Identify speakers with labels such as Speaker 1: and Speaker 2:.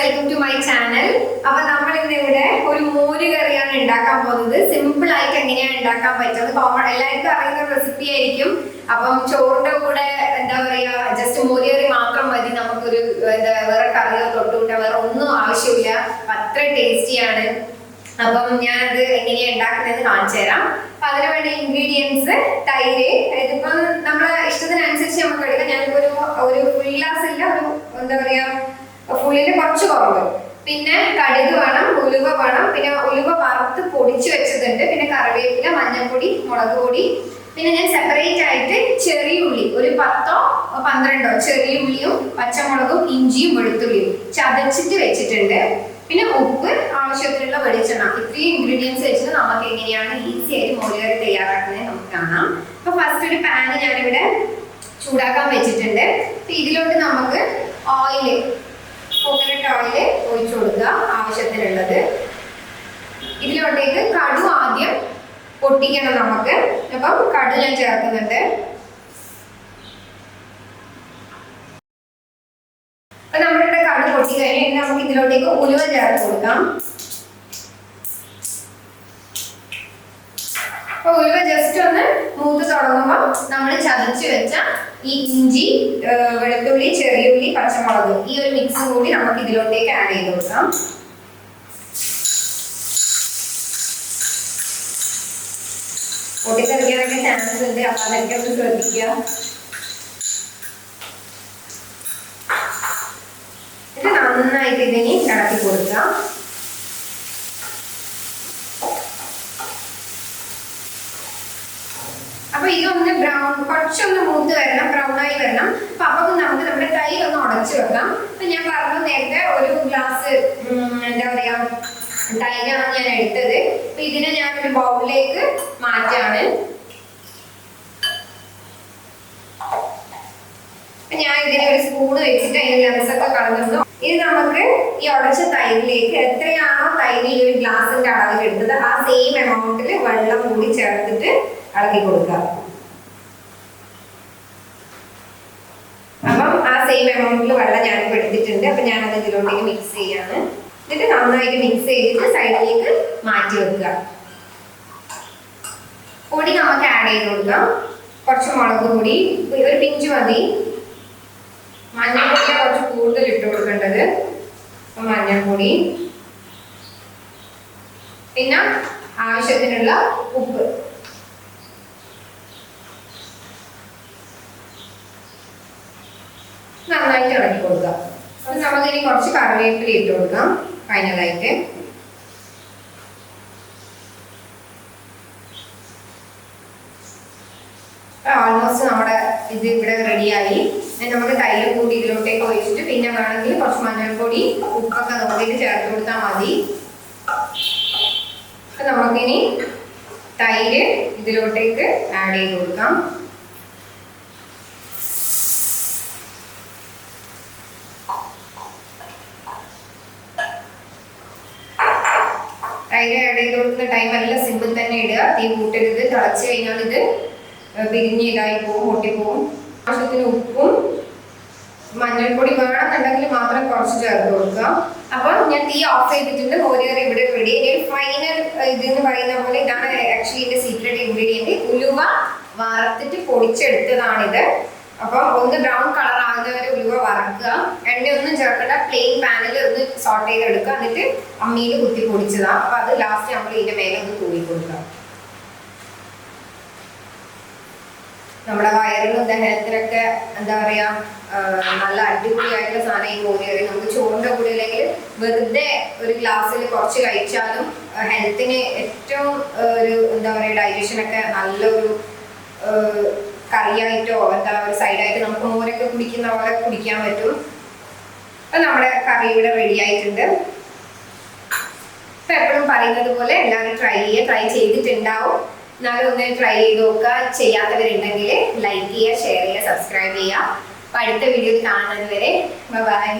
Speaker 1: welcome to my channel. അപ്പോൾ നമ്മൾ ഇന്നിവിടെ ഒരു മോര് കറിയാണ് ഉണ്ടാക്കാൻ പോകുന്നത്. സിമ്പിൾ ആയിട്ട് എങ്ങനെയാണ് ഉണ്ടാക്കാൻ പറ്റുന്നത്? കോമൺ എല്ലാവർക്കും അറിയുന്ന റെസിപ്പി ആയിരിക്കും. അപ്പം ചോറിന്റെ കൂടെ എന്താ പറയാ ജസ്റ്റ് മോര് കറി മാത്രം മതി, നമുക്കൊരു വേറെ കറിയോ തൊട്ടുകൂട്ടാ വേറെ ഒന്നും ആവശ്യമില്ല. അത്ര ടേസ്റ്റിയാണ്. അപ്പം ഞാനത് എങ്ങനെയാണ് ഉണ്ടാക്കുന്നതെന്ന് കാണിച്ചു തരാം. അപ്പൊ അതിന് വേണ്ട ഇൻഗ്രീഡിയൻസ് തൈര്, ഇതിപ്പം നമ്മളെ ഇഷ്ടത്തിനനുസരിച്ച് നമുക്ക് എടുക്കാം. ഞാനിപ്പോ ഒരു ഫുൾ ഗ്ലാസ് ഇല്ല, ഒരു എന്താ പറയാ ഫുള്ളിന് കുറച്ച് കുറവ്. പിന്നെ കടുക് വേണം, ഉലുവ വേണം, പിന്നെ ഉലുവ വറുത്ത് പൊടിച്ചു വെച്ചതുണ്ട്, പിന്നെ കറിവേപ്പില, മഞ്ഞൾപ്പൊടി, മുളക് പൊടി, പിന്നെ ഞാൻ സെപ്പറേറ്റ് ആയിട്ട് ചെറിയ ഉള്ളി ഒരു 10-12 ചെറിയ ഉള്ളിയും പച്ചമുളകും ഇഞ്ചിയും വെളുത്തുള്ളിയും ചതച്ചിട്ട് വെച്ചിട്ടുണ്ട്. പിന്നെ ഉപ്പ്, ആവശ്യത്തിനുള്ള വെളിച്ചെണ്ണ. ഇത്രയും ഇൻഗ്രീഡിയൻസ് വെച്ചിട്ട് നമുക്ക് എങ്ങനെയാണ് ഈസി ആയിട്ട് മോരുകറി തയ്യാറാക്കുന്നത് നമുക്ക് കാണാം. അപ്പൊ ഫസ്റ്റ് ഒരു പാന് ഞാനിവിടെ ചൂടാക്കാൻ വെച്ചിട്ടുണ്ട്. അപ്പൊ ഇതിലോട്ട് നമുക്ക് ഓയില്, കോക്കനട്ട് ഓയില് ഒഴിച്ചു കൊടുക്കുക ആവശ്യത്തിനുള്ളത്. ഇതിലോട്ടേക്ക് കടു ആദ്യം പൊട്ടിക്കണം നമുക്ക്. അപ്പം കടു ഞാൻ ചേർക്കുന്നുണ്ട്. അപ്പൊ നമ്മളിവിടെ കടു പൊട്ടി കഴിഞ്ഞാൽ നമുക്ക് ഇതിലോട്ടേക്ക് ഉലുവ ചേർത്ത് കൊടുക്കാം. അപ്പൊ ഉലുവ ജസ്റ്റ് ഒന്ന് മൂത്ത് തുടങ്ങുമ്പോൾ നമ്മൾ ചതച്ച് വെച്ച ഈ ഇഞ്ചി, വെളുത്തുള്ളി, ചെറിയുള്ളി, പച്ചമുളക് ഈ ഒരു മിക്സും കൂടി നമുക്ക് ഇതിലോട്ടേക്ക് ആഡ് ചെയ്ത് കൊടുക്കാം. പൊട്ടിത്തെറിക്കാനൊക്കെ ചാൻസ് ഉണ്ട്, അപ്പൊ അതൊക്കെ ഒന്ന് ശ്രദ്ധിക്കുക. ഇത് നന്നായിട്ട് ഇതിനി ഇളക്കി കൊടുക്കാം. അപ്പൊ ഇതൊന്ന് കുറച്ചൊന്ന് മൂത്ത് വരണം, ബ്രൗൺ ആയി വരണം. അപ്പൊ നമുക്ക് നമ്മുടെ തൈര് ഒന്ന് ഉടച്ചു വെക്കാം. അപ്പൊ ഞാൻ പറഞ്ഞു നേരത്തെ ഒരു ഗ്ലാസ് എന്താ പറയാ തൈരാണ് ഞാൻ എടുത്തത്. അപ്പൊ ഇതിനെ ഞാൻ ഒരു ബൗളിലേക്ക് മാറ്റാണ്. ഞാൻ ഇതിനെ ഒരു സ്പൂണ് വെച്ചിട്ട് അതിന്റെ ലെമസൊക്കെ കളഞ്ഞിട്ടു. ഇത് നമുക്ക് ഈ ഉടച്ച തൈരിലേക്ക് എത്രയാണോ തൈര് ഈ ഒരു ഗ്ലാസിന്റെ അളവിൽ എടുത്തത് ആ സെയിം എമൗണ്ടിൽ വെള്ളം കൂടി ചേർത്തിട്ട് ഇളക്കി കൊടുക്കുക. അപ്പം ആ സെയിം എമൗണ്ടിൽ വെള്ളം ഞാനിപ്പോൾ എടുത്തിട്ടുണ്ട്. അപ്പൊ ഞാനത് ഇതിലോട്ടേക്ക് മിക്സ് ചെയ്യാണ്. എന്നിട്ട് നന്നായിട്ട് മിക്സ് ചെയ്തിട്ട് സൈഡിലേക്ക് മാറ്റി വെക്കുക. പൊടി നമുക്ക് ആഡ് ചെയ്ത് കൊടുക്കാം. കുറച്ച് മുളക് പൊടി, ഒരു പിഞ്ച് മതി. മഞ്ഞൾപ്പൊടി കുറച്ച് കൂടുതൽ ഇട്ട് കൊടുക്കേണ്ടത്. അപ്പൊ മഞ്ഞൾപ്പൊടി, പിന്നെ ആവശ്യത്തിനുള്ള ഉപ്പ്. നന്നായിട്ട് ഇളക്കി കൊടുക്കാം. അപ്പൊ നമുക്കിനി കുറച്ച് കറിവേപ്പില ഇട്ട് കൊടുക്കാം ഫൈനലായിട്ട്. ഓൾമോസ്റ്റ് നമ്മുടെ ഇത് ഇവിടെ റെഡിയായി. നമുക്ക് തൈര് കൂടി ഇതിലോട്ടേക്ക് ഒഴിച്ചിട്ട് പിന്നെ വേണമെങ്കിൽ കുറച്ച് മഞ്ഞൾപ്പൊടി, ഉപ്പൊക്കെ നോക്കിയിട്ട് ചേർത്ത് കൊടുത്താൽ മതി. അപ്പൊ നമുക്കിനി തൈര് ഇതിലോട്ടേക്ക് ആഡ് ചെയ്ത് കൊടുക്കാം. തൈര് ആഡ് ചെയ്ത് കൊടുക്കുന്ന ടൈം എല്ലാം സിമ്പിൾ തന്നെ ഇടുക, തീ കൂട്ടരുത്. തിളച്ച് കഴിഞ്ഞാൽ ഇത് പിരിഞ്ഞ് ഇതായി പോവും, പൊട്ടിപ്പോവും. ആവശ്യത്തിന് ഉപ്പും മഞ്ഞൾപ്പൊടി വേണമെന്നുണ്ടെങ്കിൽ മാത്രം കുറച്ച് ചേർത്ത് കൊടുക്കുക. അപ്പോൾ ഞാൻ തീ ഓഫ് ചെയ്തിട്ടുണ്ട്. മോര് കറി ഇവിടെ റെഡി. ഇനി ഫൈനൽ ഇതെന്ന് പറയുന്ന പോലെ ഇതാണ് ആക്ച്വലി ഇതിന്റെ സീക്രട്ട് ഇൻഗ്രീഡിയൻറ്റ്. ഉലുവ വറുത്തിട്ട് പൊടിച്ചെടുത്തതാണിത്. അപ്പം ഒന്ന് ബ്രൗൺ കളർ ആകുന്നവരെ ഉലുവ വറക്കുക. എണ്ണയൊന്നും ചേർക്കണ്ട, പ്ലെയിൻ പാനിൽ ഒന്ന് സോട്ട് ചെയ്തെടുക്കുക. എന്നിട്ട് അമ്മിയിൽ കുത്തി പൊടിച്ചതാണ്. അപ്പൊ അത് ലാസ്റ്റ് നമ്മൾ ഇതിന്റെ മേലെ ഒന്ന് തൂവി കൊടുക്കുക. നമ്മുടെ വയറിനും ദഹനത്തിനൊക്കെ എന്താ പറയാ നല്ല അടിപൊളിയായിട്ടുള്ള സാധനം ഈ മോര് കറി. നമുക്ക് ചോറിന്റെ കൂടെ അല്ലെങ്കിൽ വെറുതെ ഒരു ഗ്ലാസ്സിൽ കുറച്ച് കഴിച്ചാലും ഹെൽത്തിന് ഏറ്റവും ഒരു എന്താ പറയുക ഡൈജഷനൊക്കെ നല്ലൊരു കറിയായിട്ടോ എന്താ ഒരു സൈഡായിട്ട് നമുക്ക് മോരൊക്കെ കുടിക്കുന്ന പോലെ കുടിക്കാൻ പറ്റും. അപ്പൊ നമ്മുടെ കറി ഇവിടെ റെഡി ആയിട്ടുണ്ട്. അപ്പൊ എപ്പോഴും പറയുന്നത് പോലെ എല്ലാവരും ട്രൈ ചെയ്തിട്ടുണ്ടാവും. എന്നാലും ഒന്ന് ട്രൈ ചെയ്ത് നോക്കുക. ചെയ്യാത്തവരുണ്ടെങ്കിൽ ലൈക്ക് ചെയ്യുക, ഷെയർ ചെയ്യുക, സബ്സ്ക്രൈബ് ചെയ്യുക. അപ്പൊ അടുത്ത വീഡിയോയിൽ കാണുന്നത് വരെ ബൈ.